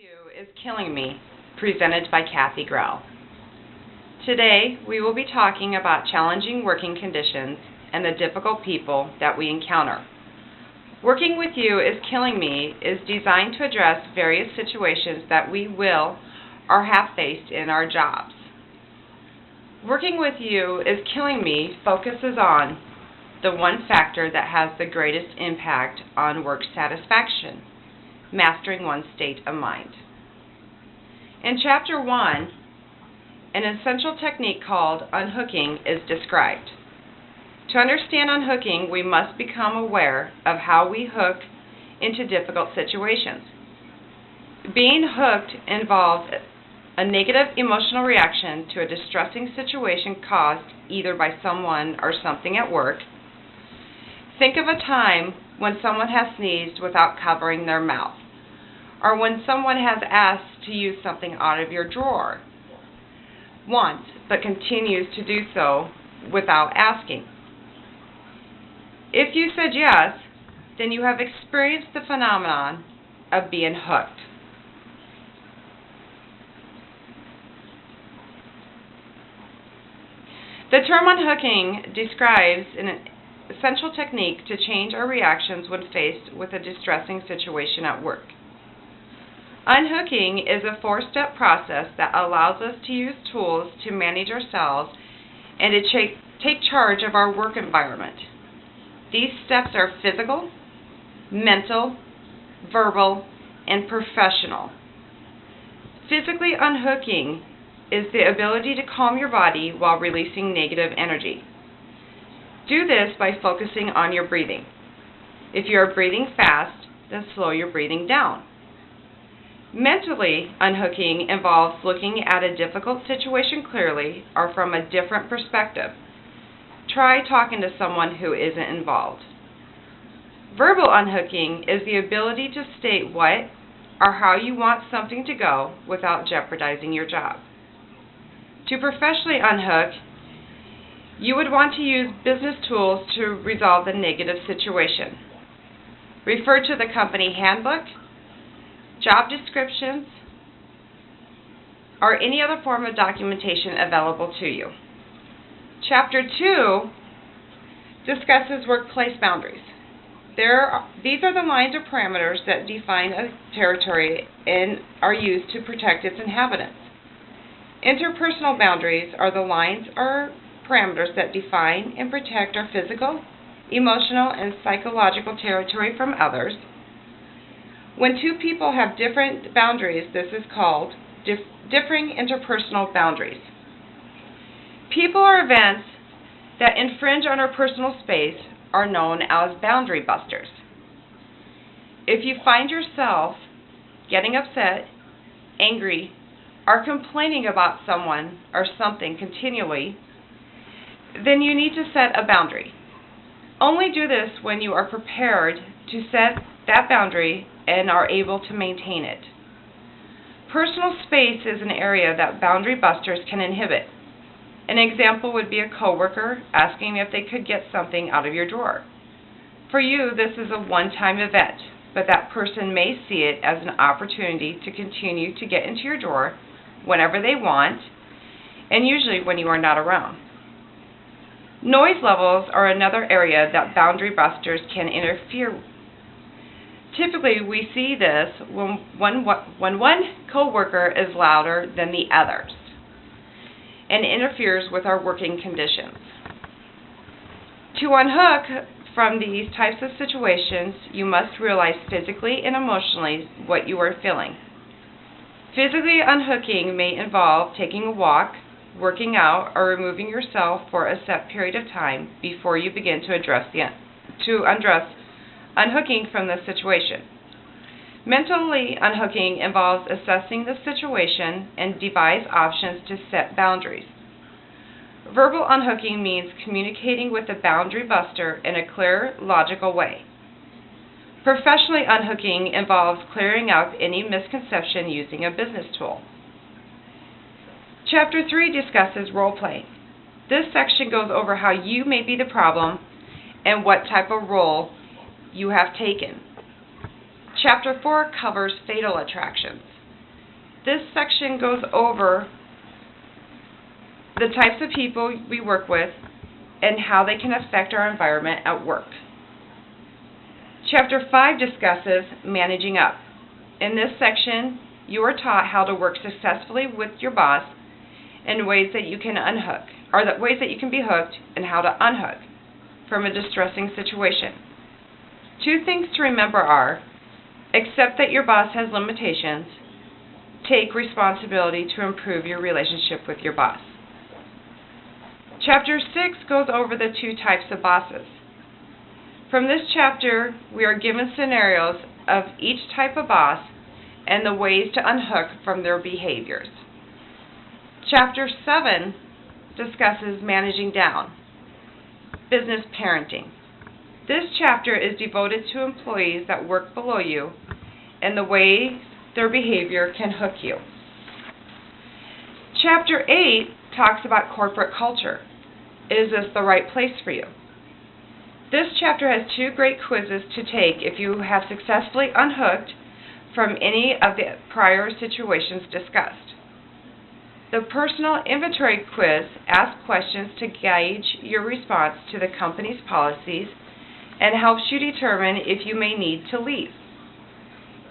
You is Killing Me, presented by Grell. Today, we will be talking about challenging working conditions and the difficult people that we encounter. Working with You is Killing Me is designed to address various situations that we will or have faced in our jobs. Working with You is Killing Me focuses on the one factor that has the greatest impact on work satisfaction: mastering one's state of mind. In Chapter 1, an essential technique called unhooking is described. To understand unhooking, we must become aware of how we hook into difficult situations. Being hooked involves a negative emotional reaction to a distressing situation caused either by someone or something at work. Think of a time when someone has sneezed without covering their mouth, or when someone has asked to use something out of your drawer once, but continues to do so without asking. If you said yes, then you have experienced the phenomenon of being hooked. The term unhooking describes an essential technique to change our reactions when faced with a distressing situation at work. Unhooking is a four-step process that allows us to use tools to manage ourselves and to take charge of our work environment. These steps are physical, mental, verbal, and professional. Physically unhooking is the ability to calm your body while releasing negative energy. Do this by focusing on your breathing. If you are breathing fast, then slow your breathing down. Mentally unhooking involves looking at a difficult situation clearly or from a different perspective. Try talking to someone who isn't involved. Verbal unhooking is the ability to state what or how you want something to go without jeopardizing your job. To professionally unhook, you would want to use business tools to resolve the negative situation. Refer to the company handbook, job descriptions, or any other form of documentation available to you. Chapter 2 discusses workplace boundaries. These are the lines or parameters that define a territory and are used to protect its inhabitants. Interpersonal boundaries are the lines or parameters that define and protect our physical, emotional, and psychological territory from others. When two people have different boundaries, this is called differing interpersonal boundaries. People or events that infringe on our personal space are known as boundary busters. If you find yourself getting upset, angry, or complaining about someone or something continually, then you need to set a boundary. Only do this when you are prepared to set that boundary and are able to maintain it. Personal space is an area that boundary busters can inhibit. An example would be a coworker asking if they could get something out of your drawer. For you, this is a one-time event, but that person may see it as an opportunity to continue to get into your drawer whenever they want, and usually when you are not around. Noise levels are another area that boundary busters can interfere with. Typically, we see this when one coworker is louder than the others and interferes with our working conditions. To unhook from these types of situations, you must realize physically and emotionally what you are feeling. Physically unhooking may involve taking a walk, working out, or removing yourself for a set period of time before you begin to address unhooking from the situation. Mentally unhooking involves assessing the situation and devise options to set boundaries. Verbal unhooking means communicating with a boundary buster in a clear, logical way. Professionally unhooking involves clearing up any misconception using a business tool. Chapter 3 discusses role-playing. This section goes over how you may be the problem and what type of role you have taken. Chapter 4 covers fatal attractions. This section goes over the types of people we work with and how they can affect our environment at work. Chapter 5 discusses managing up. In this section, you are taught how to work successfully with your boss and ways that you can unhook, or the ways that you can be hooked and how to unhook from a distressing situation. 2 things to remember are: accept that your boss has limitations. Take responsibility to improve your relationship with your boss. Chapter 6 goes over the 2 types of bosses. From this chapter, we are given scenarios of each type of boss and the ways to unhook from their behaviors. Chapter 7 discusses managing down, business parenting. This chapter is devoted to employees that work below you and the way their behavior can hook you. Chapter 8 talks about corporate culture. Is this the right place for you? This chapter has 2 great quizzes to take if you have successfully unhooked from any of the prior situations discussed. The personal inventory quiz asks questions to gauge your response to the company's policies and helps you determine if you may need to leave.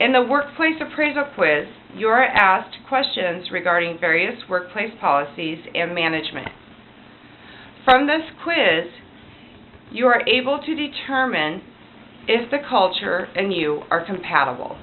In the workplace appraisal quiz, you are asked questions regarding various workplace policies and management. From this quiz, you are able to determine if the culture and you are compatible.